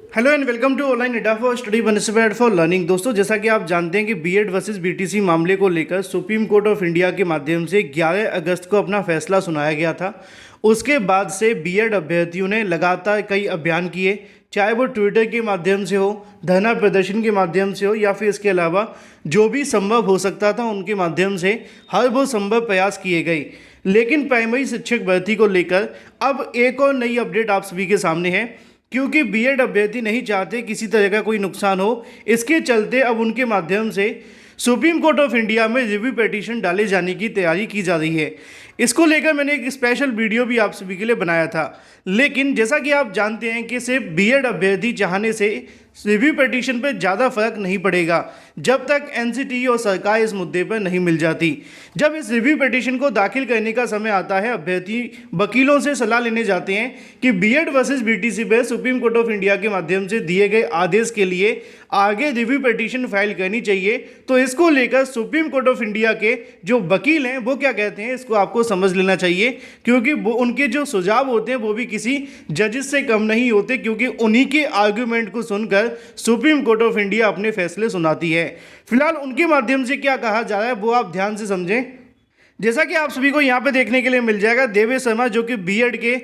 Hello and welcome to online Adda for study बनस्पैड for learning. दोस्तों, जैसा कि आप जानते हैं कि बीएड वर्सेस बीटीसी मामले को लेकर सुप्रीम कोर्ट ऑफ इंडिया के माध्यम से 11 अगस्त को अपना फैसला सुनाया गया था। उसके बाद से बीएड अभ्यर्थियों ने लगातार कई अभियान किए, चाहे वो ट्विटर के माध्यम से हो, धरना प्रदर्शन के माध्यम से हो, या फिर इसके अलावा जो भी संभव हो सकता था उनके माध्यम से हर वो संभव प्रयास किए गए। लेकिन प्राइमरी शिक्षक भर्ती को लेकर अब एक और नई अपडेट आप सभी के सामने है, क्योंकि बीएड अभ्यर्थी नहीं चाहते किसी तरह का कोई नुकसान हो। इसके चलते अब उनके माध्यम से सुप्रीम कोर्ट ऑफ इंडिया में रिव्यू पिटीशन डाले जाने की तैयारी की जा रही है। इसको लेकर मैंने एक स्पेशल वीडियो भी आप सभी के लिए बनाया था। लेकिन जैसा कि आप जानते हैं कि सिर्फ बीएड अभ्यर्थी चाहने से रिव्यू पिटीशन पर ज़्यादा फर्क नहीं पड़ेगा जब तक एनसीटीई और सरकार इस मुद्दे पर नहीं मिल जाती। जब इस रिव्यू पिटीशन को दाखिल करने का समय आता है, अभ्यर्थी वकीलों से सलाह लेने जाते हैं कि बीएड वर्सेस बीटीसी पर सुप्रीम कोर्ट ऑफ इंडिया के माध्यम से दिए गए आदेश के लिए आगे रिव्यू पिटीशन फाइल करनी चाहिए। तो इसको लेकर सुप्रीम कोर्ट ऑफ इंडिया के जो वकील हैं वो क्या कहते हैं, इसको आपको समझ लेना चाहिए, क्योंकि वो उनके जो सुझाव होते हैं वो भी किसी जजेस से कम नहीं होते, क्योंकि उन्हीं के आर्गूमेंट को सुनकर सुप्रीम कोर्ट ऑफ इंडिया अपने फैसले सुनाती है। फिलहाल उनके माध्यम से क्या कहा जा रहा है वो आप ध्यान से समझें। जैसा कि आप सभी को यहाँ पे देखने के लिए मिल जाएगा, देवेश शर्मा जो कि बीएड के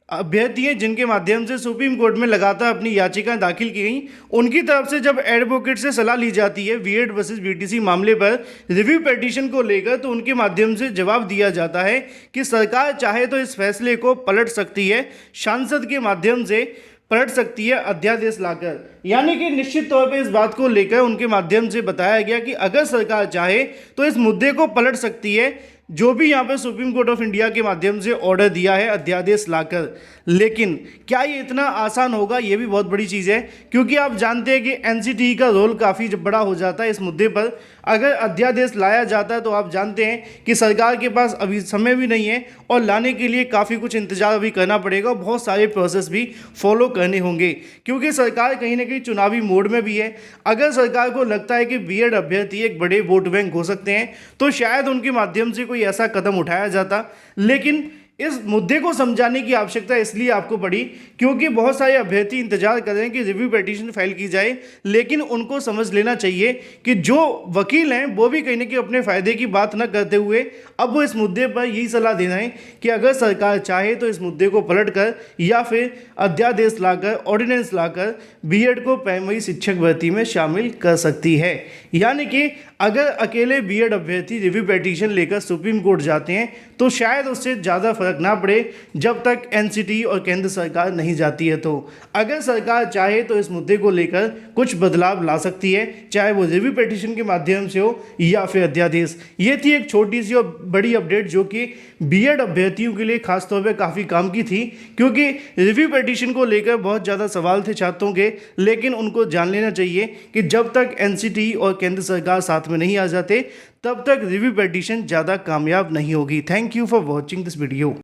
अभ्यर्थी हैं, जिनके माध्यम से सुप्रीम कोर्ट में लगातार अपनी याचिका दाखिल की गई, उनकी तरफ से जब एडवोकेट से सलाह ली जाती है बीएड वर्सेस बीटीसी मामले पर रिव्यू पिटीशन को लेकर, तो उनके माध्यम से जवाब दिया जाता है कि सरकार चाहे तो इस फैसले को पलट सकती है, सांसद के माध्यम से पलट सकती है अध्यादेश लाकर। यानी कि निश्चित तौर पे इस बात को लेकर उनके माध्यम से बताया गया कि अगर सरकार चाहे तो इस मुद्दे को पलट सकती है, जो भी यहाँ पर सुप्रीम कोर्ट ऑफ इंडिया के माध्यम से ऑर्डर दिया है अध्यादेश लाकर। लेकिन क्या ये इतना आसान होगा, ये भी बहुत बड़ी चीज़ है, क्योंकि आप जानते हैं कि एनसीटीई का रोल काफ़ी बड़ा हो जाता है इस मुद्दे पर। अगर अध्यादेश लाया जाता है तो आप जानते हैं कि सरकार के पास अभी समय भी नहीं है और लाने के लिए काफ़ी कुछ इंतजार अभी करना पड़ेगा, बहुत सारे प्रोसेस भी फॉलो करने होंगे, क्योंकि सरकार कहीं ना कहीं चुनावी मोड में भी है। अगर सरकार को लगता है कि बीएड अभ्यर्थी एक बड़े वोट बैंक हो सकते हैं तो शायद उनके माध्यम से कोई ऐसा कदम उठाया जाता। लेकिन इस मुद्दे को समझाने की आवश्यकता इसलिए आपको पड़ी क्योंकि बहुत सारे अभ्यर्थी इंतजार कर रहे हैं कि रिव्यू पिटीशन फाइल की जाए। लेकिन उनको समझ लेना चाहिए कि जो वकील हैं वो भी कहीं ना कहीं अपने फ़ायदे की बात न करते हुए अब वो इस मुद्दे पर यही सलाह दे रहे हैं कि अगर सरकार चाहे तो इस मुद्दे को पलट कर या फिर अध्यादेश लाकर, ऑर्डिनेंस लाकर बीएड को प्राइमरी शिक्षक भर्ती में शामिल कर सकती है। यानी कि अगर अकेले बीएड अभ्यर्थी रिव्यू पिटीशन लेकर सुप्रीम कोर्ट जाते हैं तो शायद उससे ज़्यादा फर्क ना पड़े जब तक एनसीटीई और केंद्र सरकार नहीं जाती है। तो अगर सरकार चाहे तो इस मुद्दे को लेकर कुछ बदलाव ला सकती है, चाहे वो रिव्यू पिटीशन के माध्यम से हो या फिर अध्यादेश। ये थी एक छोटी सी और बड़ी अपडेट जो कि बीएड अभ्यर्थियों के लिए खासतौर पर काफ़ी काम की थी, क्योंकि रिव्यू पिटीशन को लेकर बहुत ज़्यादा सवाल थे छात्रों के। लेकिन उनको जान लेना चाहिए कि जब तक एनसीटीई और केंद्र सरकार साथ में नहीं आ जाते तब तक रिव्यू पिटीशन ज़्यादा कामयाब नहीं होगी। Thank you for watching this video.